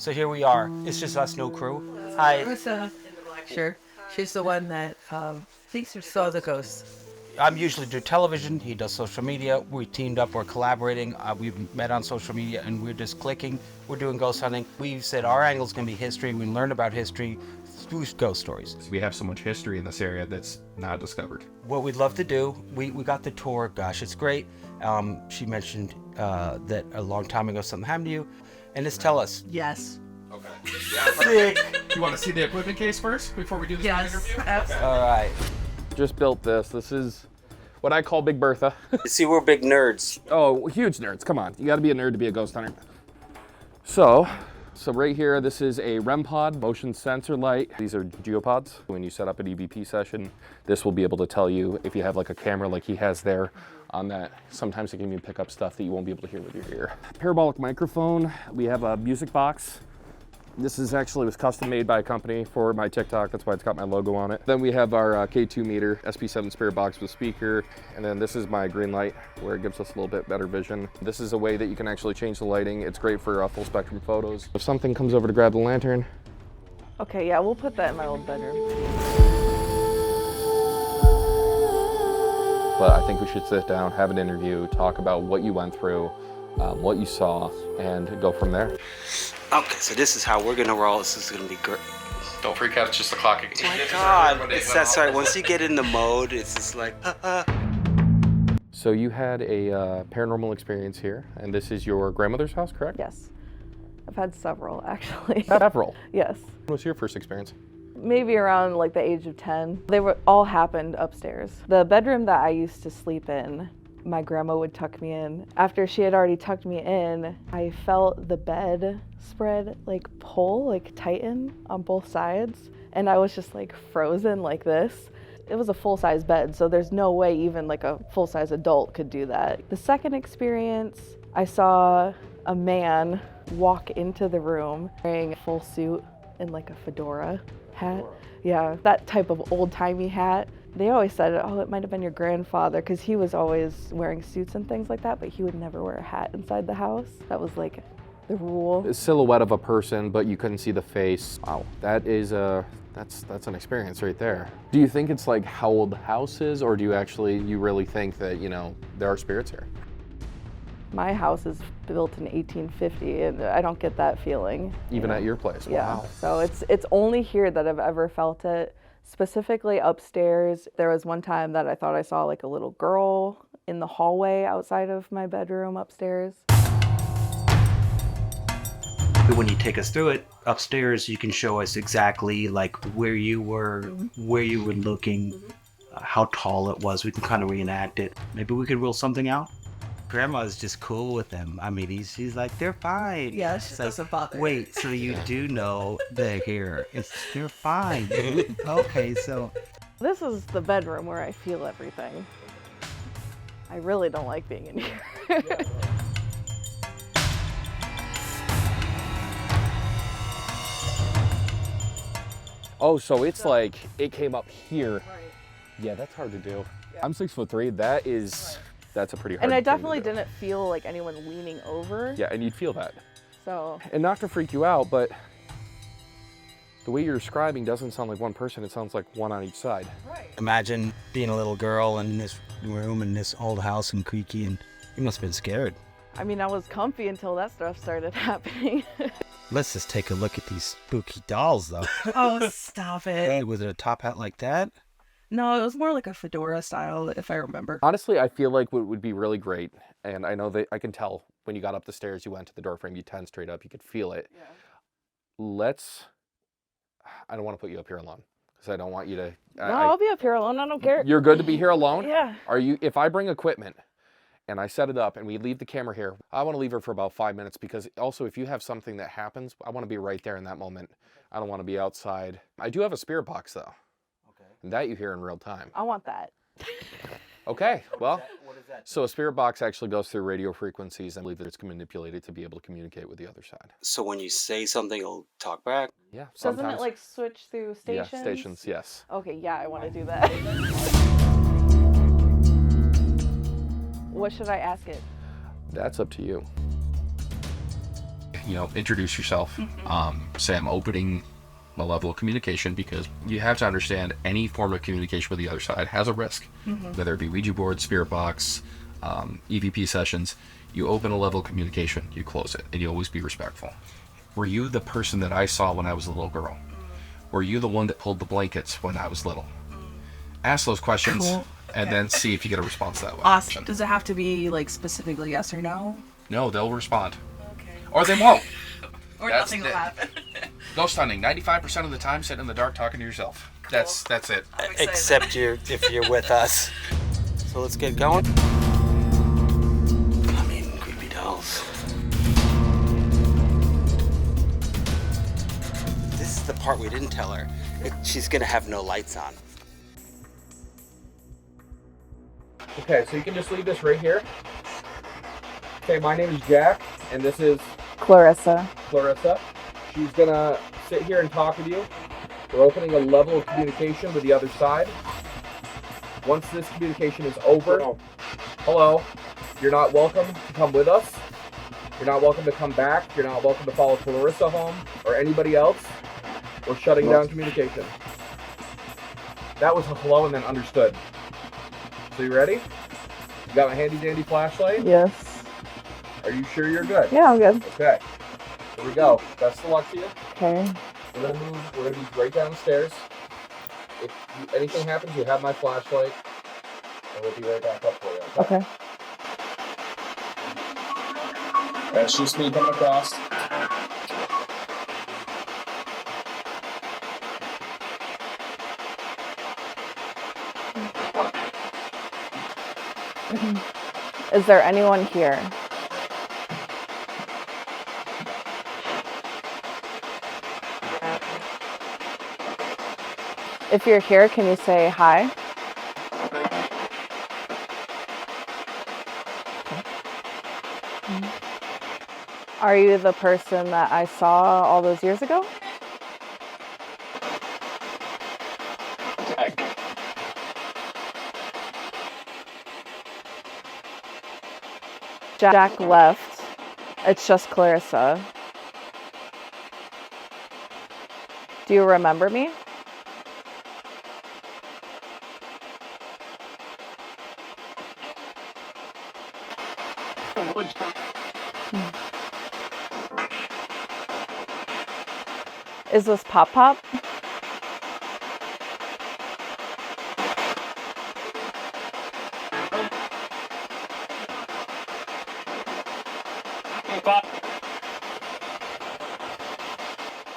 So here we are. It's just us, no crew. Hi. Marissa in the black shirt. She's the one that thinks she saw the ghost. I'm usually do television. He does social media. We teamed up. We're collaborating. We've met on social media, and we're just clicking. We're doing ghost hunting. We said our angle's going to be history. We learn about history through ghost stories. We have so much history in this area that's not discovered. What we'd love to do, we got the tour. Gosh, it's great. She mentioned that a long time ago something happened to you. And just tell us. Yes. Okay. Sick. You want to see the equipment case first before we do this interview? Absolutely. All right. Just built this. This is what I call Big Bertha. See, we're big nerds. Oh, huge nerds. Come on. You got to be a nerd to be a ghost hunter. So right here, this is a REM pod, motion sensor light. These are geopods. When you set up an EVP session, this will be able to tell you if you have like a camera like he has there on that. Sometimes it can even pick up stuff that you won't be able to hear with your ear. Parabolic microphone. We have a music box. This is actually was custom made by a company for my TikTok. That's why it's got my logo on it. Then we have our K2 meter, SP7 spirit box with speaker. And then this is my green light where it gives us a little bit better vision. This is a way that you can actually change the lighting. It's great for full spectrum photos. If something comes over to grab the lantern. Okay, yeah, we'll put that in my old bedroom. But I think we should sit down, have an interview, talk about what you went through, what you saw, and go from there. Okay, so this is how we're gonna roll. This is gonna be great. Don't freak out, it's just the clock again. Oh my God, that's right. Once you get in the mode, it's just like, So you had a paranormal experience here, and this is your grandmother's house, correct? Yes. I've had several, actually. Several. Yes. What was your first experience? Maybe around like the age of 10. They were all happened upstairs. The bedroom that I used to sleep in, my grandma would tuck me in. After she had already tucked me in, I felt the bed spread like pull, like tighten on both sides. And I was just like frozen like this. It was a full-size bed, so there's no way even like a full-size adult could do that. The second experience, I saw a man walk into the room wearing a full suit and like a fedora hat. Yeah, that type of old-timey hat. They always said, oh, it might have been your grandfather, because he was always wearing suits and things like that, but he would never wear a hat inside the house. That was like the rule. A silhouette of a person, but you couldn't see the face. Wow, that is that's an experience right there. Do you think it's like how old the house is, or do you really think that, you know, there are spirits here? My house is built in 1850, and I don't get that feeling. Even at your place? Yeah, Wow. so it's only here that I've ever felt it. Specifically upstairs, there was one time that I thought I saw like a little girl in the hallway outside of my bedroom upstairs. when you take us through it, upstairs you can show us exactly like where you were, where you were looking, how tall it was. We can kind of reenact it. Maybe we could rule something out. Grandma's just cool with them. I mean, she's like, they're fine. Yeah, she doesn't bother. Wait, so you do know they're here. They're fine. Okay, so. This is the bedroom where I feel everything. I really don't like being in here. Oh, so it's like it came up here. Yeah, that's hard to do. I'm 6'3". That's a pretty hard And I thing to definitely do. didn't feel like anyone leaning over. Yeah, and you'd feel that. So. And not to freak you out, but the way you're describing doesn't sound like one person. It sounds like one on each side. Right. Imagine being a little girl in this room in this old house and creaky, and you must have been scared. I mean, I was comfy until that stuff started happening. Let's just take a look at these spooky dolls, though. Oh, stop it. Hey, was it a top hat like that? No, it was more like a fedora style, if I remember. Honestly, I feel like what would be really great, and I know that I can tell when you got up the stairs, you went to the door frame, you 10 straight up, you could feel it. Yeah. I don't want to put you up here alone, because I don't want you to... No, I'll be up here alone, I don't care. You're good to be here alone? Yeah. If I bring equipment and I set it up and we leave the camera here, I want to leave her for about 5 minutes, because also if you have something that happens, I want to be right there in that moment. I don't want to be outside. I do have a spirit box though. Okay. And that you hear in real time. I want that. Okay, well, What is that? so a spirit box actually goes through radio frequencies. I believe that it's manipulated to be able to communicate with the other side. So when you say something, it'll talk back? Yeah, Doesn't sometimes. it like switch through stations? Yeah, stations, yes. Okay, yeah, I want to do that. What should I ask it? That's up to you. introduce yourself. Say I'm opening a level of communication, because you have to understand any form of communication with the other side has a risk, whether it be Ouija board, spirit box, EVP sessions. You open a level of communication, you close it, and you always be respectful. Were you the person that I saw when I was a little girl? Were you the one that pulled the blankets when I was little? Ask those questions, and then see if you get a response that way. Awesome. Does it have to be like specifically yes or no? No, they'll respond. Okay. Or they won't. Or That's nothing will happen. Ghost hunting, 95% of the time, sitting in the dark talking to yourself. That's it. I'm excited. Except if you're with us. So let's get going. I mean, creepy dolls. This is the part we didn't tell her. She's gonna have no lights on. Okay, so you can just leave this right here. Okay, my name is Jack, and this is Clarissa. Clarissa. She's gonna sit here and talk with you. We're opening a level of communication with the other side. Once this communication is over, hello, you're not welcome to come with us. You're not welcome to come back. You're not welcome to follow Clarissa home or anybody else. We're shutting down communication. That was a hello and then understood. So you ready? You got my handy dandy flashlight? Yes. Are you sure you're good? Yeah, I'm good. Okay. Here we go. Best of luck to you. Okay. We're gonna be right downstairs. If anything happens, you have my flashlight, and we'll be right back up for you. Okay. That's just me coming across. Is there anyone here? If you're here, can you say hi? Are you the person that I saw all those years ago? Jack left. It's just Clarissa. Do you remember me? Is this Pop Pop?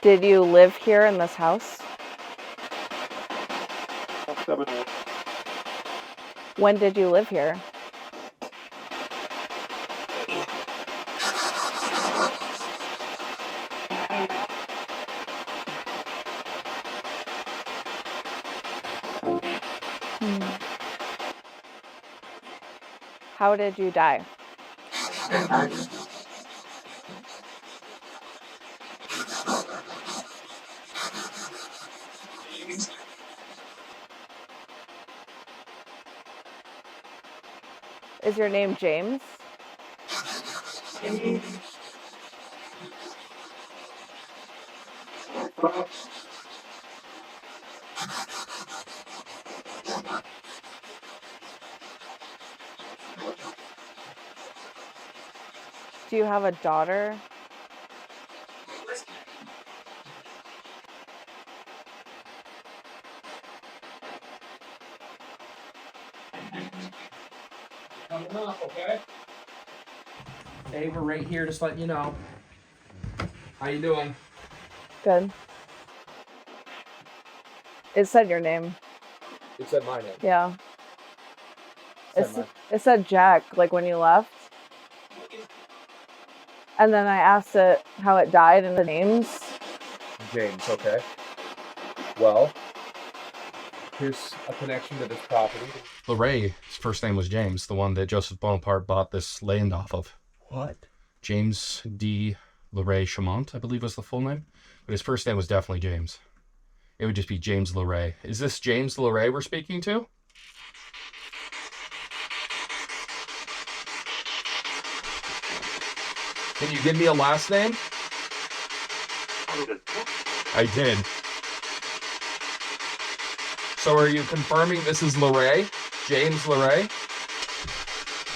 Did you live here in this house? When did you live here? How did you die? Is your name James? Do you have a daughter? Coming up, okay? Hey, we're right here, just letting you know. How you doing? Good. It said your name. It said my name. Yeah. It said It said Jack, like when you left. And then I asked it how it died and the names. James, okay. Well, here's a connection to this property. Lorraine's first name was James, the one that Joseph Bonaparte bought this land off of. What? James D. Lorraine Chamont, I believe was the full name. But his first name was definitely James. It would just be James Lorraine. Is this James Lorraine we're speaking to? Can you give me a last name? I did. So are you confirming this is LeRae? James LeRae?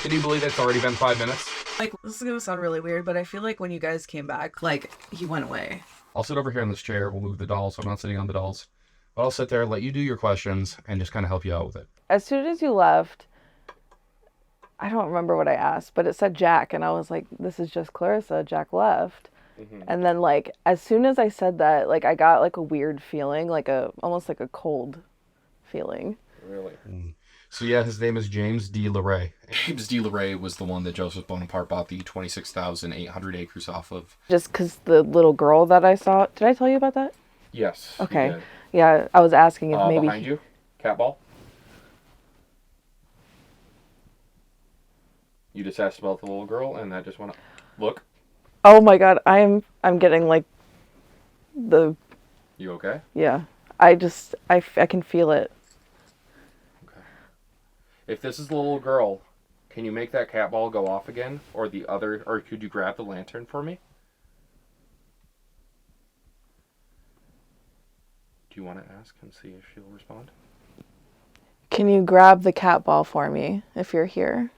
Can you believe it's already been 5 minutes? Like, this is gonna sound really weird, but I feel like when you guys came back, like, he went away. I'll sit over here in this chair. We'll move the dolls, so I'm not sitting on the dolls. But I'll sit there, let you do your questions, and just kind of help you out with it. As soon as you left, I don't remember what I asked, but it said Jack, and I was like, this is just Clarissa. Jack left. And then, like, as soon as I said that, like, I got, like, a weird feeling, like almost like a cold feeling. Really? So yeah, his name is James D. LeRae. James D. LeRae was the one that Joseph Bonaparte bought the 26,800 acres off of. Just because the little girl that I saw, did I tell you about that? Yes. you Okay. did. Yeah, I was asking if maybe. Behind you? Cat ball? You just asked about the little girl, and I just want to look. Oh my God, I'm getting like the You okay? yeah. I can feel it. Okay. If this is the little girl, can you make that cat ball go off again, or could you grab the lantern for me? Do you want to ask and see if she'll respond? Can you grab the cat ball for me if you're here?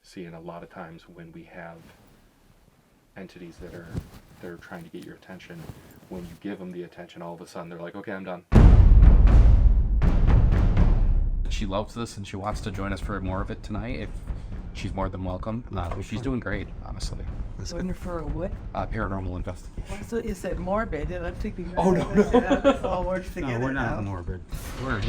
See, and a lot of times when we have entities that are trying to get your attention, when you give them the attention, all of a sudden they're like, okay, I'm done. She loves this and she wants to join us for more of it tonight. If she's more than welcome. She's doing great, honestly. Going for a what? Paranormal investigation. So you said morbid, and I'm thinking. Oh, no. That's all words No, together we're not now. morbid. We're